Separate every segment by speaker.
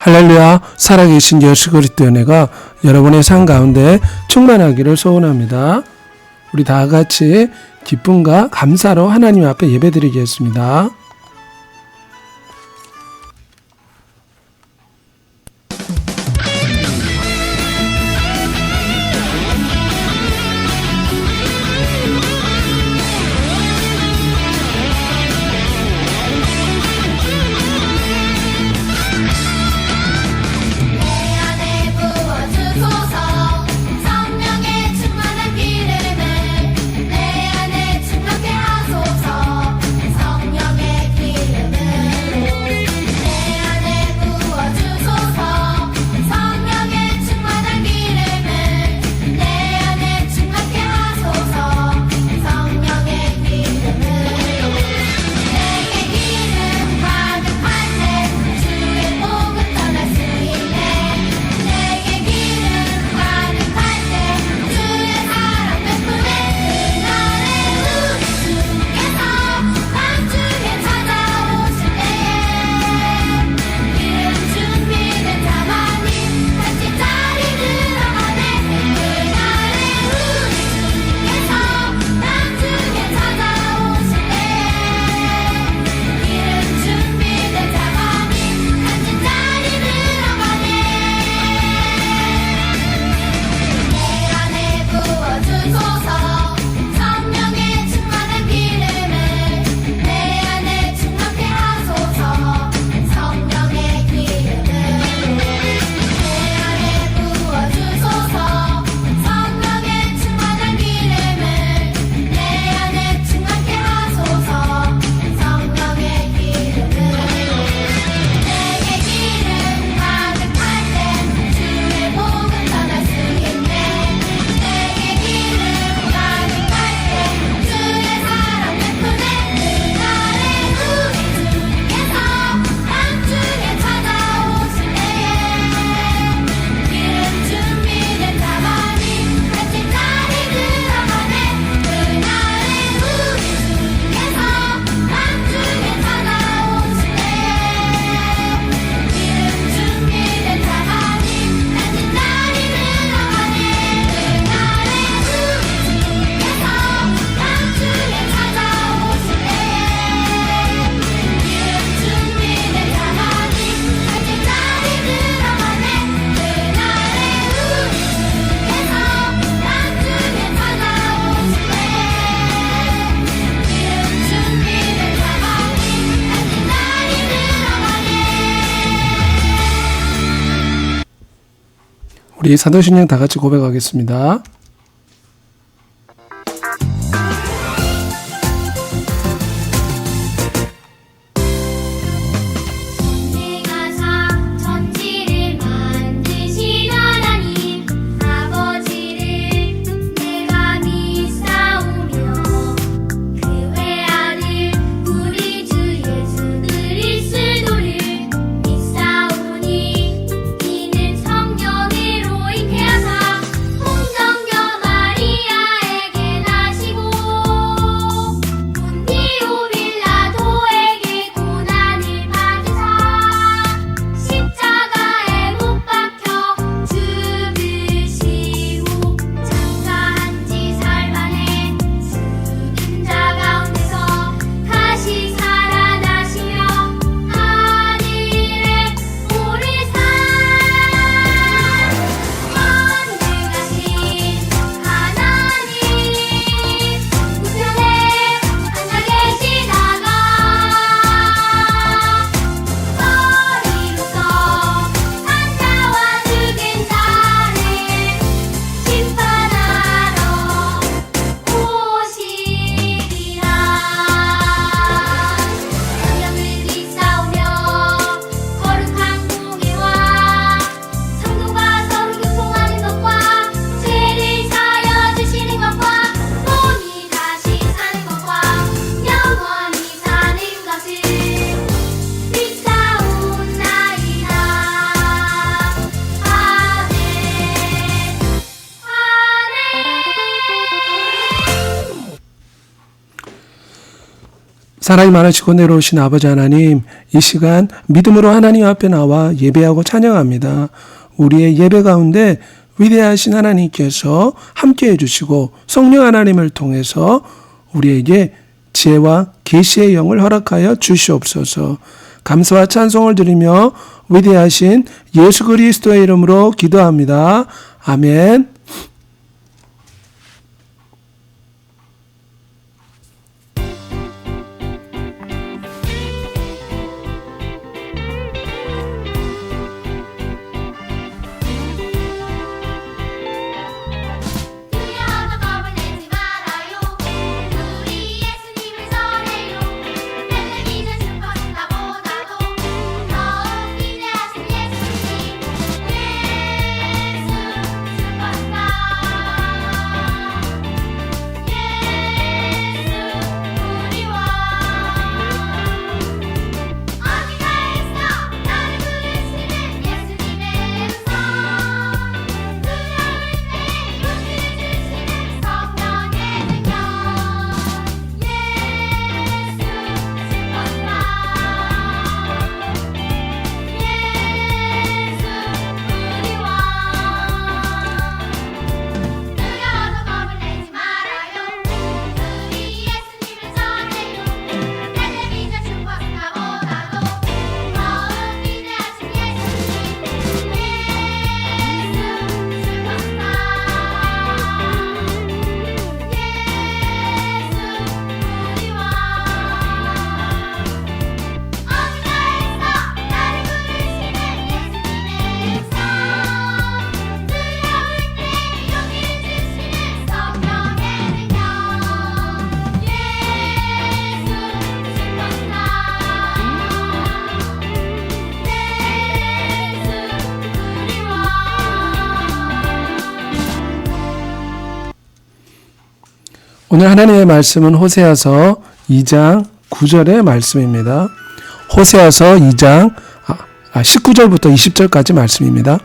Speaker 1: 할렐루야, 살아계신 예수 그리스도 은혜가 여러분의 삶 가운데 충만하기를 소원합니다. 우리 다 같이 기쁨과 감사로 하나님 앞에 예배드리겠습니다. 우리 사도신경 다 같이 고백하겠습니다.
Speaker 2: 성령의 로잉케 하사 홍정경
Speaker 1: 사랑이 많으시고 내려오신 아버지 하나님, 이 시간 믿음으로 하나님 앞에 나와 예배하고 찬양합니다. 우리의 예배 가운데 위대하신 하나님께서 함께해 주시고 성령 하나님을 통해서 우리에게 지혜와 계시의 영을 허락하여 주시옵소서. 감사와 찬송을 드리며 위대하신 예수 그리스도의 이름으로 기도합니다. 아멘. 오늘 하나님의 말씀은 호세아서 2장 9절의 말씀입니다. 호세아서 2장 19절부터 20절까지 말씀입니다.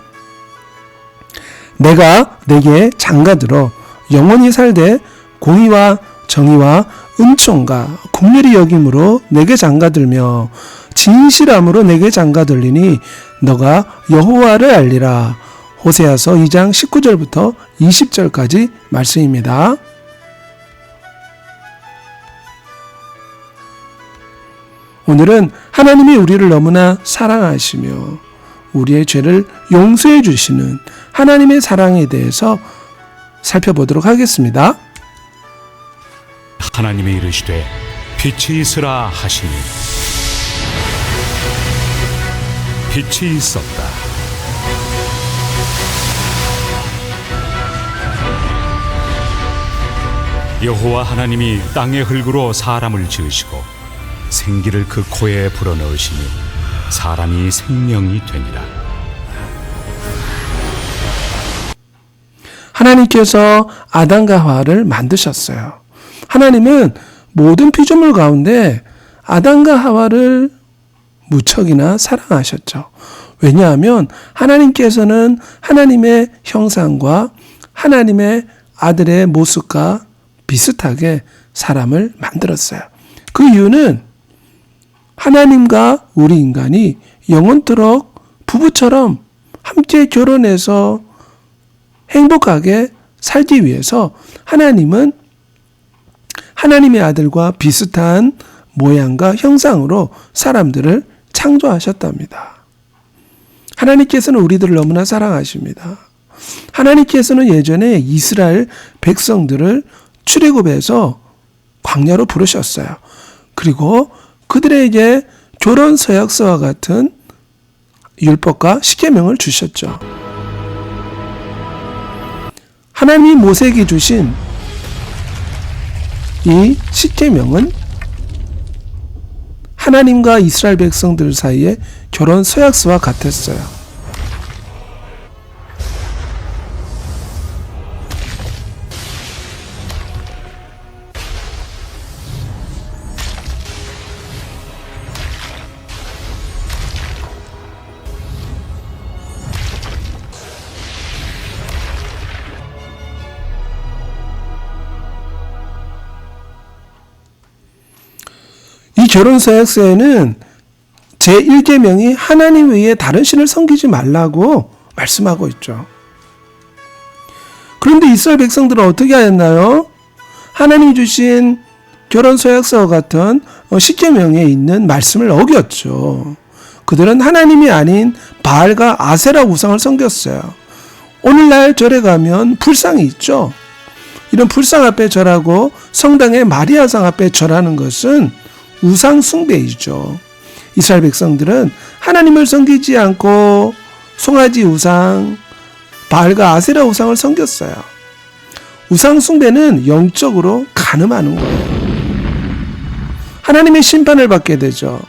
Speaker 1: 내가 내게 장가들어 영원히 살되 공의와 정의와 은총과 긍휼히 여김으로 내게 장가들며 진실함으로 내게 장가들리니 너가 여호와를 알리라. 호세아서 2장 19절부터 20절까지 말씀입니다. 오늘은 하나님이 우리를 너무나 사랑하시며 우리의 죄를 용서해 주시는 하나님의 사랑에 대해서 살펴보도록 하겠습니다.
Speaker 2: 하나님이 이르시되 빛이 있으라 하시니 빛이 있었다. 여호와 하나님이 땅의 흙으로 사람을 지으시고 생기를 그 코에 불어넣으시니 사람이 생명이 되니라.
Speaker 1: 하나님께서 아담과 하와를 만드셨어요. 하나님은 모든 피조물 가운데 아담과 하와를 무척이나 사랑하셨죠. 왜냐하면 하나님께서는 하나님의 형상과 하나님의 아들의 모습과 비슷하게 사람을 만들었어요. 그 이유는 하나님과 우리 인간이 영원토록 부부처럼 함께 결혼해서 행복하게 살기 위해서 하나님은 하나님의 아들과 비슷한 모양과 형상으로 사람들을 창조하셨답니다. 하나님께서는 우리들을 너무나 사랑하십니다. 하나님께서는 예전에 이스라엘 백성들을 출애굽해서 광야로 부르셨어요. 그리고 그들에게 조론 서약서와 같은 율법과 십계명을 주셨죠. 하나님이 모세에게 주신 이 십계명은 하나님과 이스라엘 백성들 사이의 결혼 서약서와 같았어요. 이 결혼서약서에는 제1계명이 하나님 외에 다른 신을 섬기지 말라고 말씀하고 있죠. 그런데 이스라엘 백성들은 어떻게 하였나요? 하나님이 주신 결혼서약서와 같은 10계명에 있는 말씀을 어겼죠. 그들은 하나님이 아닌 바알과 아세라 우상을 섬겼어요. 오늘날 절에 가면 불상이 있죠. 이런 불상 앞에 절하고 성당의 마리아상 앞에 절하는 것은 우상 숭배이죠. 이스라엘 백성들은 하나님을 섬기지 않고 송아지 우상, 바알과 아세라 우상을 섬겼어요. 우상 숭배는 영적으로 간음하는 거예요. 하나님의 심판을 받게 되죠.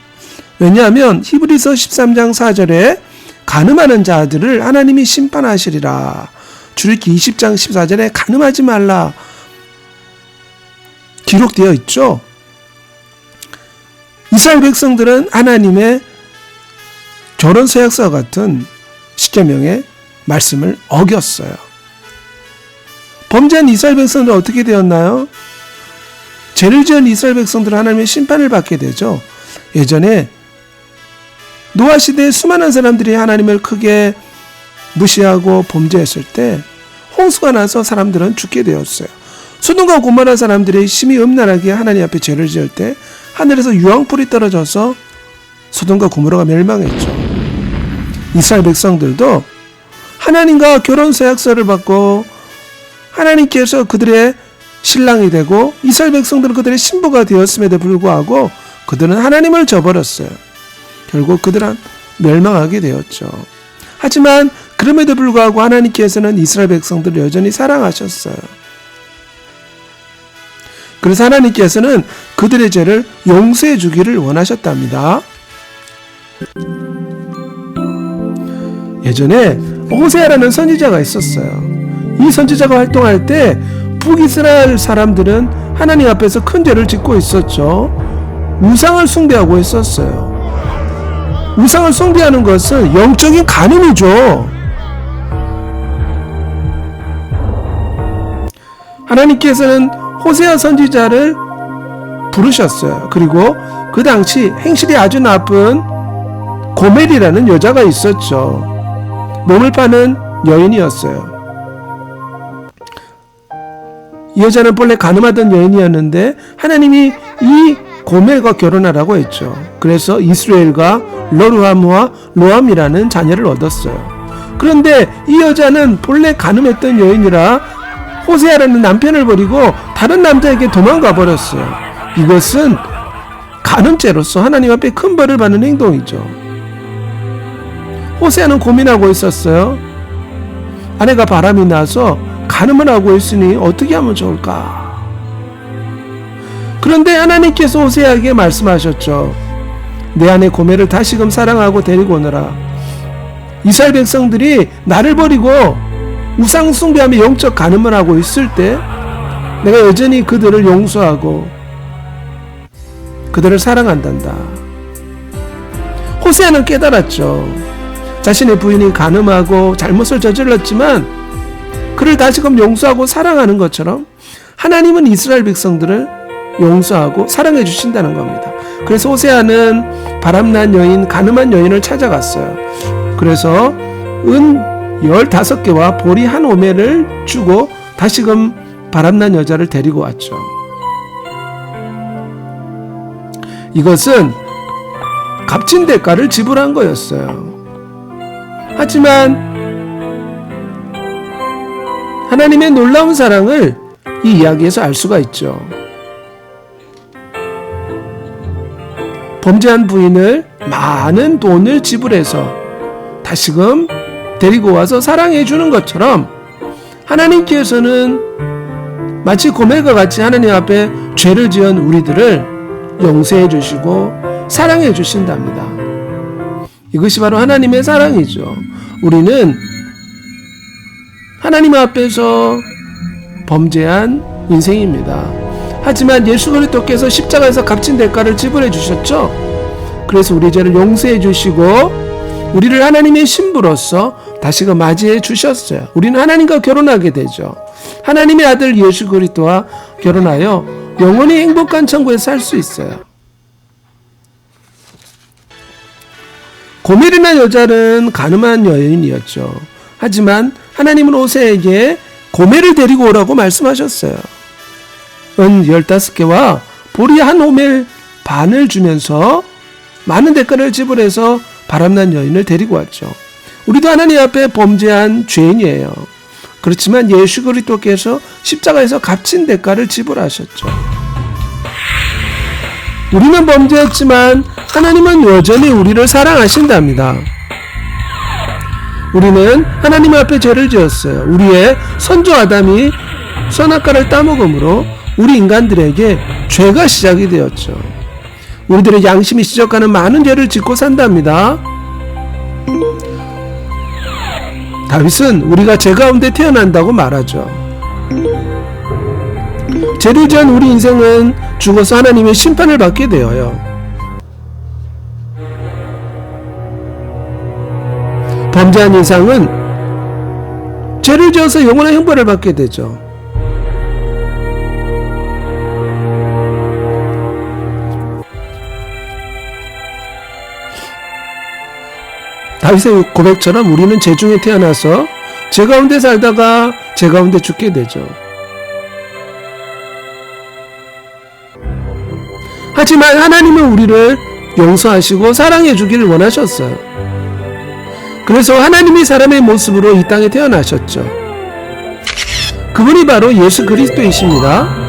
Speaker 1: 왜냐하면 히브리서 13장 4절에 간음하는 자들을 하나님이 심판하시리라. 출애굽기 20장 14절에 간음하지 말라 기록되어 있죠. 이스라엘 백성들은 하나님의 결혼서약서와 같은 십계명의 말씀을 어겼어요. 범죄한 이스라엘 백성들은 어떻게 되었나요? 죄를 지은 이스라엘 백성들은 하나님의 심판을 받게 되죠. 예전에 노아 시대에 수많은 사람들이 하나님을 크게 무시하고 범죄했을 때 홍수가 나서 사람들은 죽게 되었어요. 소돔과 고모라 사람들이 심히 음란하게 하나님 앞에 죄를 지을 때 하늘에서 유황불이 떨어져서 소돔과 고모라가 멸망했죠. 이스라엘 백성들도 하나님과 결혼서약서를 받고 하나님께서 그들의 신랑이 되고 이스라엘 백성들은 그들의 신부가 되었음에도 불구하고 그들은 하나님을 저버렸어요. 결국 그들은 멸망하게 되었죠. 하지만 그럼에도 불구하고 하나님께서는 이스라엘 백성들을 여전히 사랑하셨어요. 그래서 하나님께서는 그들의 죄를 용서해 주기를 원하셨답니다. 예전에 호세아라는 선지자가 있었어요. 이 선지자가 활동할 때 북이스라엘 사람들은 하나님 앞에서 큰 죄를 짓고 있었죠. 우상을 숭배하고 있었어요. 우상을 숭배하는 것은 영적인 간음이죠. 하나님께서는 호세아 선지자를 부르셨어요. 그리고 그 당시 행실이 아주 나쁜 고멜이라는 여자가 있었죠. 몸을 파는 여인이었어요. 이 여자는 본래 간음하던 여인이었는데 하나님이 이 고멜과 결혼하라고 했죠. 그래서 이스라엘과 로루함과 로함이라는 자녀를 얻었어요. 그런데 이 여자는 본래 간음했던 여인이라 호세아라는 남편을 버리고 다른 남자에게 도망가 버렸어요. 이것은 간음죄로서 하나님 앞에 큰 벌을 받는 행동이죠. 호세아는 고민하고 있었어요. 아내가 바람이 나서 간음을 하고 있으니 어떻게 하면 좋을까? 그런데 하나님께서 호세아에게 말씀하셨죠. 내 아내 고멜을 다시금 사랑하고 데리고 오너라. 이스라엘 백성들이 나를 버리고 우상 숭배하며 영적 간음을 하고 있을 때 내가 여전히 그들을 용서하고 그들을 사랑한단다. 호세아는 깨달았죠. 자신의 부인이 간음하고 잘못을 저질렀지만 그를 다시금 용서하고 사랑하는 것처럼 하나님은 이스라엘 백성들을 용서하고 사랑해 주신다는 겁니다. 그래서 호세아는 바람난 여인, 간음한 여인을 찾아갔어요. 그래서 은 15개와 보리 한 오멜을 주고 다시금 바람난 여자를 데리고 왔죠. 이것은 값진 대가를 지불한 거였어요. 하지만 하나님의 놀라운 사랑을 이 이야기에서 알 수가 있죠. 범죄한 부인을 많은 돈을 지불해서 다시금 데리고 와서 사랑해 주는 것처럼 하나님께서는 마치 고멜과 같이 하나님 앞에 죄를 지은 우리들을 용서해 주시고 사랑해 주신답니다. 이것이 바로 하나님의 사랑이죠. 우리는 하나님 앞에서 범죄한 인생입니다. 하지만 예수 그리스도께서 십자가에서 값진 대가를 지불해 주셨죠. 그래서 우리 죄를 용서해 주시고 우리를 하나님의 신부로서 다시금 맞이해 주셨어요. 우리는 하나님과 결혼하게 되죠. 하나님의 아들 예수 그리스도와 결혼하여 영원히 행복한 천국에 살 수 있어요. 고멜이라는 여자는 가늠한 여인이었죠. 하지만 하나님은 호세에게 고멜을 데리고 오라고 말씀하셨어요. 은 15개와 보리 한 호멜 반을 주면서 많은 대가를 지불해서 바람난 여인을 데리고 왔죠. 우리도 하나님 앞에 범죄한 죄인이에요. 그렇지만 예수 그리스도께서 십자가에서 값진 대가를 지불하셨죠. 우리는 범죄했지만 하나님은 여전히 우리를 사랑하신답니다. 우리는 하나님 앞에 죄를 지었어요. 우리의 선조 아담이 선악과를 따먹음으로 우리 인간들에게 죄가 시작이 되었죠. 우리들의 양심이 지적하는 많은 죄를 짓고 산답니다. 다윗은 우리가 죄 가운데 태어난다고 말하죠. 죄를 지은 우리 인생은 죽어서 하나님의 심판을 받게 되어요. 범죄한 인상은 죄를 지어서 영원한 형벌을 받게 되죠. 다윗의 고백처럼 우리는 죄 중에 태어나서 죄 가운데 살다가 죄 가운데 죽게 되죠. 하지만 하나님은 우리를 용서하시고 사랑해 주기를 원하셨어요. 그래서 하나님이 사람의 모습으로 이 땅에 태어나셨죠. 그분이 바로 예수 그리스도이십니다.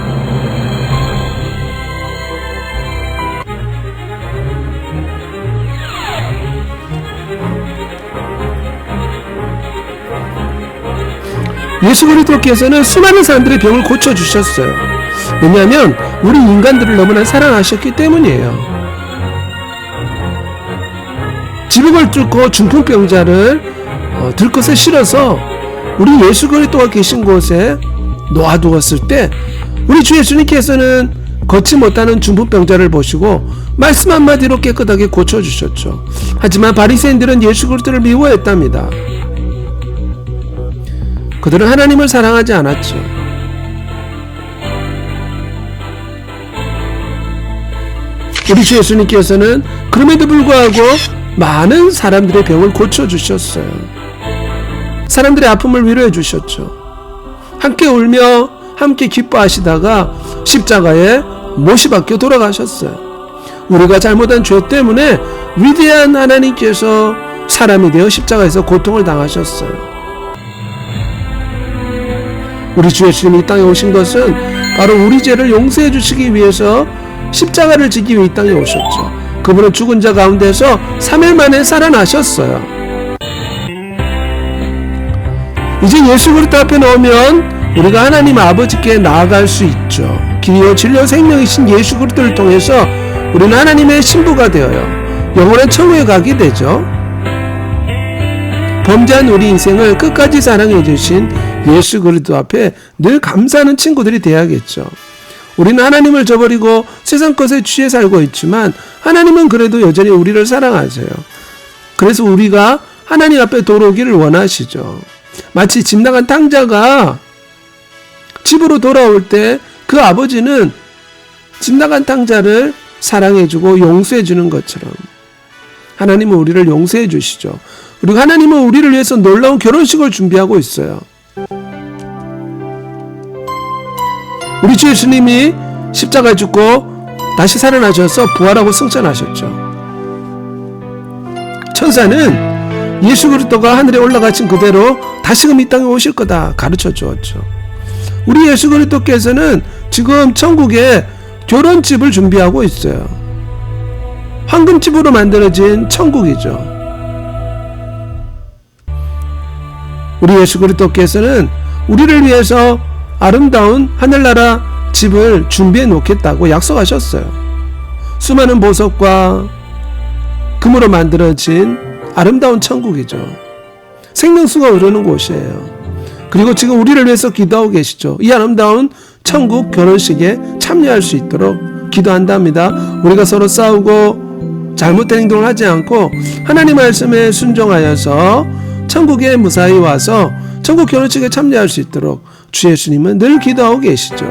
Speaker 1: 예수 그리스도께서는 수많은 사람들의 병을 고쳐주셨어요. 왜냐하면 우리 인간들을 너무나 사랑하셨기 때문이에요. 지붕을 뚫고 중풍병자를 들것에 실어서 우리 예수 그리스도가 계신 곳에 놓아두었을 때 우리 주 예수님께서는 걷지 못하는 중풍병자를 보시고 말씀 한마디로 깨끗하게 고쳐주셨죠. 하지만 바리새인들은 예수 그리스도를 미워했답니다. 그들은 하나님을 사랑하지 않았죠. 우리 주 예수님께서는 그럼에도 불구하고 많은 사람들의 병을 고쳐주셨어요. 사람들의 아픔을 위로해 주셨죠. 함께 울며 함께 기뻐하시다가 십자가에 못이 박혀 돌아가셨어요. 우리가 잘못한 죄 때문에 위대한 하나님께서 사람이 되어 십자가에서 고통을 당하셨어요. 우리 주 예수님이 이 땅에 오신 것은 바로 우리 죄를 용서해 주시기 위해서 십자가를 지기 위해 이 땅에 오셨죠. 그분은 죽은 자 가운데서 3일 만에 살아나셨어요. 이제 예수 그리스도 앞에 나오면 우리가 하나님 아버지께 나아갈 수 있죠. 길이요 진리요 생명이신 예수 그리스도를 통해서 우리는 하나님의 신부가 되어요. 영원한 천국에 가게 되죠. 범죄한 우리 인생을 끝까지 사랑해 주신 예수 그리스도 앞에 늘 감사하는 친구들이 되어야겠죠. 우리는 하나님을 저버리고 세상 것에 취해 살고 있지만 하나님은 그래도 여전히 우리를 사랑하세요. 그래서 우리가 하나님 앞에 돌아오기를 원하시죠. 마치 집 나간 탕자가 집으로 돌아올 때 그 아버지는 집 나간 탕자를 사랑해주고 용서해주는 것처럼 하나님은 우리를 용서해 주시죠. 그리고 하나님은 우리를 위해서 놀라운 결혼식을 준비하고 있어요. 우리 주 예수님이 십자가에 죽고 다시 살아나셔서 부활하고 승천하셨죠. 천사는 예수 그리스도가 하늘에 올라가신 그대로 다시금 이 땅에 오실 거다 가르쳐 주었죠. 우리 예수 그리스도께서는 지금 천국에 결혼집을 준비하고 있어요. 황금집으로 만들어진 천국이죠. 우리 예수 그리스도께서는 우리를 위해서 아름다운 하늘나라 집을 준비해 놓겠다고 약속하셨어요. 수많은 보석과 금으로 만들어진 아름다운 천국이죠. 생명수가 흐르는 곳이에요. 그리고 지금 우리를 위해서 기도하고 계시죠. 이 아름다운 천국 결혼식에 참여할 수 있도록 기도한답니다. 우리가 서로 싸우고 잘못된 행동을 하지 않고 하나님 말씀에 순종하여서 천국에 무사히 와서 천국 결혼식에 참여할 수 있도록 주 예수님은 늘 기도하고 계시죠.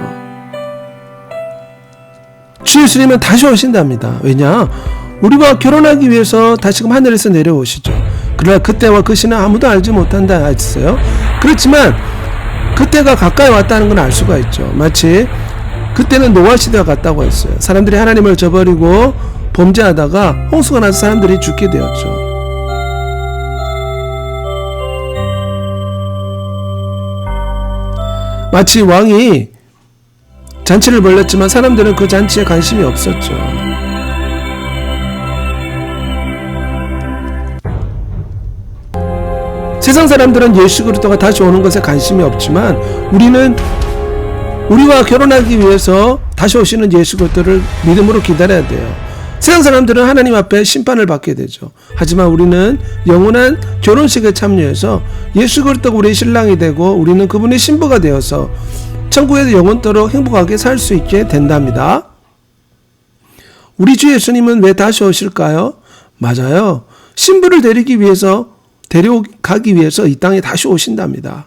Speaker 1: 주 예수님은 다시 오신답니다. 왜냐? 우리와 결혼하기 위해서 다시금 하늘에서 내려오시죠. 그러나 그때와 그 시는 아무도 알지 못한다 했어요. 그렇지만 그때가 가까이 왔다는 건 알 수가 있죠. 마치 그때는 노아 시대와 같다고 했어요. 사람들이 하나님을 저버리고 범죄하다가 홍수가 나서 사람들이 죽게 되었죠. 마치 왕이 잔치를 벌였지만 사람들은 그 잔치에 관심이 없었죠. 세상 사람들은 예수 그리스도가 다시 오는 것에 관심이 없지만 우리는 우리와 결혼하기 위해서 다시 오시는 예수 그리스도를 믿음으로 기다려야 돼요. 세상 사람들은 하나님 앞에 심판을 받게 되죠. 하지만 우리는 영원한 결혼식에 참여해서 예수 그리스도가 우리의 신랑이 되고 우리는 그분의 신부가 되어서 천국에서 영원토록 행복하게 살 수 있게 된답니다. 우리 주 예수님은 왜 다시 오실까요? 맞아요. 신부를 데려가기 위해서 이 땅에 다시 오신답니다.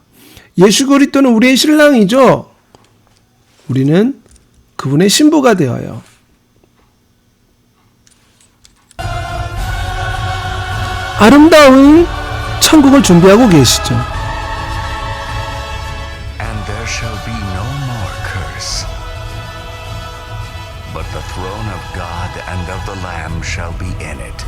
Speaker 1: 예수 그리스도는 우리의 신랑이죠. 우리는 그분의 신부가 되어요. 아름다운 천국을 준비하고 계시죠.
Speaker 3: And there shall be no more curse, but the throne of God and of the Lamb shall be in it.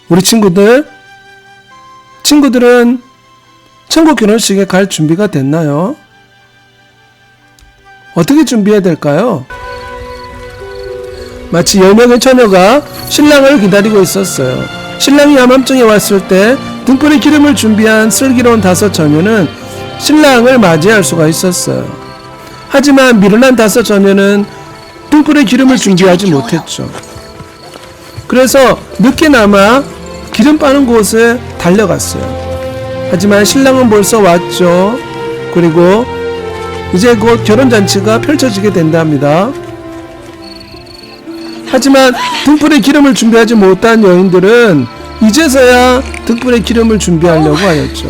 Speaker 1: 우리 친구들은 천국 결혼식에 갈 준비가 됐나요? 어떻게 준비해야 될까요? 마치 10명의 처녀가 신랑을 기다리고 있었어요. 신랑이 야맘증에 왔을 때 등불에 기름을 준비한 슬기로운 5 처녀는 신랑을 맞이할 수가 있었어요. 하지만 미련한 5 처녀는 등불에 기름을 준비하지 못했죠. 그래서 늦게나마 기름 빠는 곳에 달려갔어요. 하지만 신랑은 벌써 왔죠. 그리고 이제 곧 결혼잔치가 펼쳐지게 된답니다. 하지만 등불에 기름을 준비하지 못한 여인들은 이제서야 등불에 기름을 준비하려고 하였죠.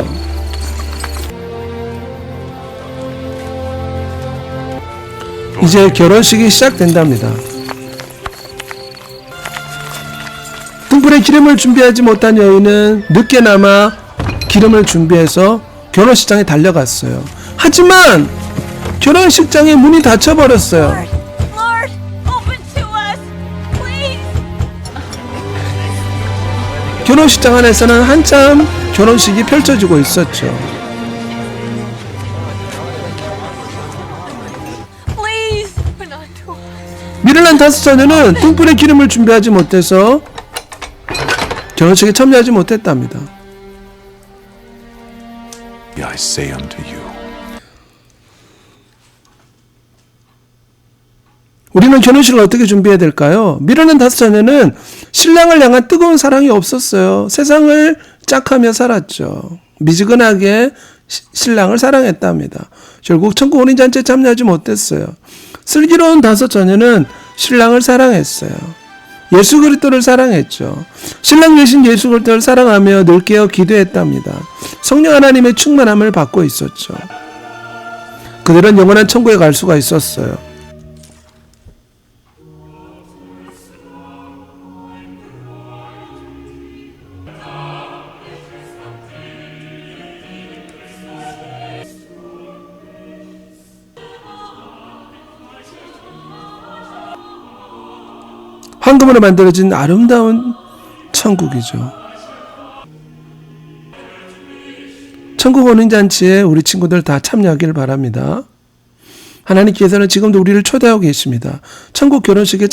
Speaker 1: 이제 결혼식이 시작된답니다. 등불에 기름을 준비하지 못한 여인은 늦게나마 기름을 준비해서 결혼식장에 달려갔어요. 하지만 결혼식장의 문이 닫혀버렸어요.
Speaker 4: Lord, open to us, please.
Speaker 1: 결혼식장 안에서는 한참 결혼식이 펼쳐지고 있었죠.
Speaker 4: Please, open unto us.
Speaker 1: 미련한 5 처녀는 등불에 기름을 준비하지 못해서 결혼식에 참여하지 못했답니다.
Speaker 3: I say unto you.
Speaker 1: 우리는 결혼식을 어떻게 준비해야 될까요? 미련한 5 처녀는 신랑을 향한 뜨거운 사랑이 없었어요. 세상을 짝하며 살았죠. 미지근하게 신랑을 사랑했답니다. 결국 천국 혼인잔치에 참여하지 못했어요. 슬기로운 5 처녀는 신랑을 사랑했어요. 예수 그리스도를 사랑했죠. 신랑 되신 예수 그리스도를 사랑하며 늘 깨어 기도했답니다. 성령 하나님의 충만함을 받고 있었죠. 그들은 영원한 천국에 갈 수가 있었어요. 황금으로 만들어진 아름다운 천국이죠. 천국 혼인잔치에 우리 친구들 다 참여하길 바랍니다. 하나님께서는 지금도 우리를 초대하고 계십니다. 천국 결혼식에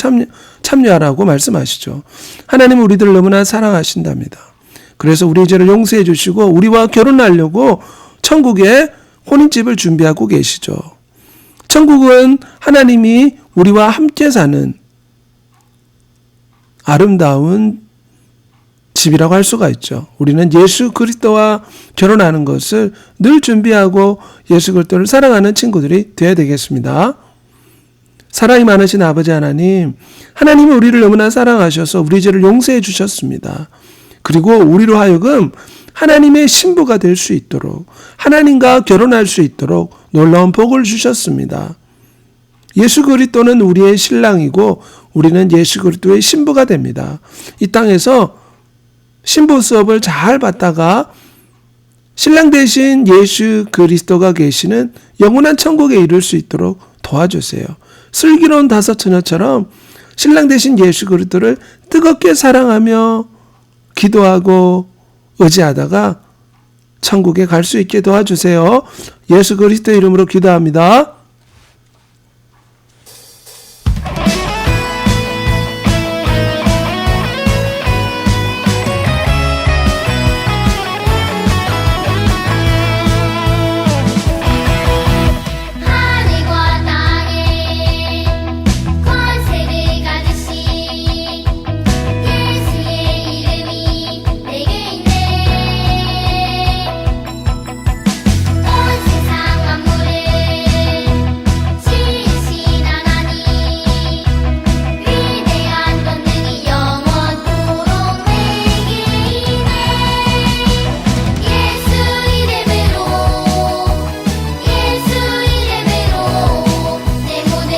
Speaker 1: 참여하라고 말씀하시죠. 하나님은 우리들을 너무나 사랑하신답니다. 그래서 우리 죄를 용서해 주시고 우리와 결혼하려고 천국에 혼인집을 준비하고 계시죠. 천국은 하나님이 우리와 함께 사는 아름다운 집이라고 할 수가 있죠. 우리는 예수 그리스도와 결혼하는 것을 늘 준비하고 예수 그리스도를 사랑하는 친구들이 되어야 되겠습니다. 사랑이 많으신 아버지 하나님, 하나님이 우리를 너무나 사랑하셔서 우리 죄를 용서해 주셨습니다. 그리고 우리로 하여금 하나님의 신부가 될 수 있도록, 하나님과 결혼할 수 있도록 놀라운 복을 주셨습니다. 예수 그리스도는 우리의 신랑이고 우리는 예수 그리스도의 신부가 됩니다. 이 땅에서 신부 수업을 잘 받다가 신랑 대신 예수 그리스도가 계시는 영원한 천국에 이룰 수 있도록 도와주세요. 슬기로운 다섯 처녀처럼 신랑 대신 예수 그리스도를 뜨겁게 사랑하며 기도하고 의지하다가 천국에 갈 수 있게 도와주세요. 예수 그리스도의 이름으로 기도합니다.
Speaker 5: 하늘과 땅에 권세를 가지신 예수의 이름이 내게 있네. 온 세상 만물을 지으신 하나님, 위대한 권능이 영원토록 내게 있네. 예수 이름으로 내 모든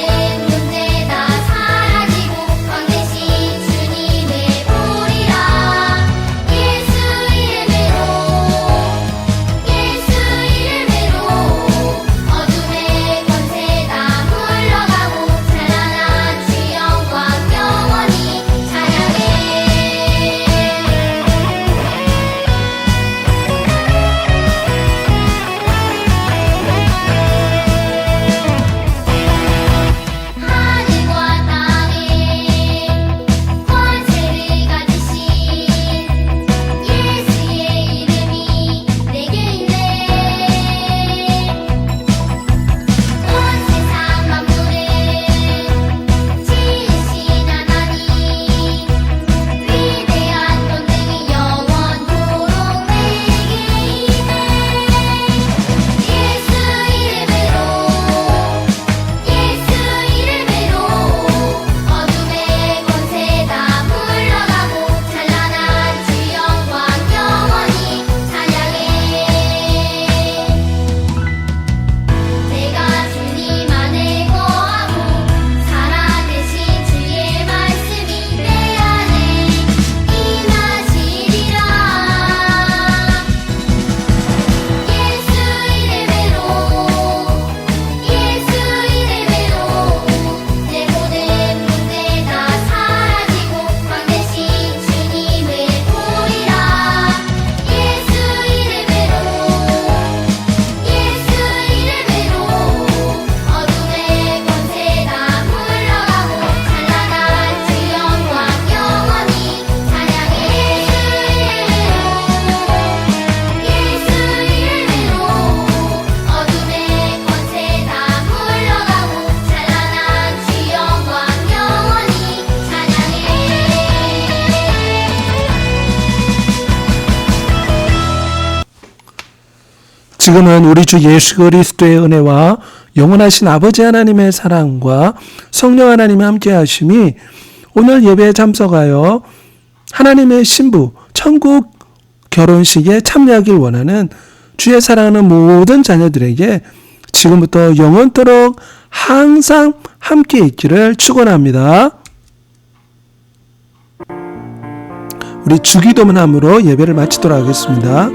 Speaker 5: 문제 다 사라지고 왕 대신 주님을 보리라. 예수 이름으로 어둠의 권세 다 물러가고 찬란한 주 영광 영원히 찬양해. 하늘과 땅에 권세를 가지신 예수의 이름이 내게 있네. 온 세상 만물을 지으신 하나님, 위대한 권능이 영원토록 내게 있네. 예수 이름으로 어둠의 권세 다 물러가고 찬란한 주 영광 영원히 찬양해. 내가 주님 안에 거하고 살아계신 주의 말씀이 내 안에 임하시리라. 예수 이름으로 내 모든 문제 다 사라지고 왕 대신 주님을 보리라. 예수 이름으로 어둠의 권세 다 물러가고 찬란한 주 영광 영원히 찬양해. 예수 이름으로 어둠의 권세 다 물러가고 찬란한 주 영광 영원히 찬양해.
Speaker 1: 지금은 우리 주 예수 그리스도의 은혜와 영원하신 아버지 하나님의 사랑과 성령 하나님의 함께 하심이 오늘 예배에 참석하여 하나님의 신부 천국 결혼식에 참여하길 원하는 주의 사랑하는 모든 자녀들에게 지금부터 영원토록 항상 함께 있기를 축원합니다. 우리 주기도문함으로 예배를 마치도록 하겠습니다.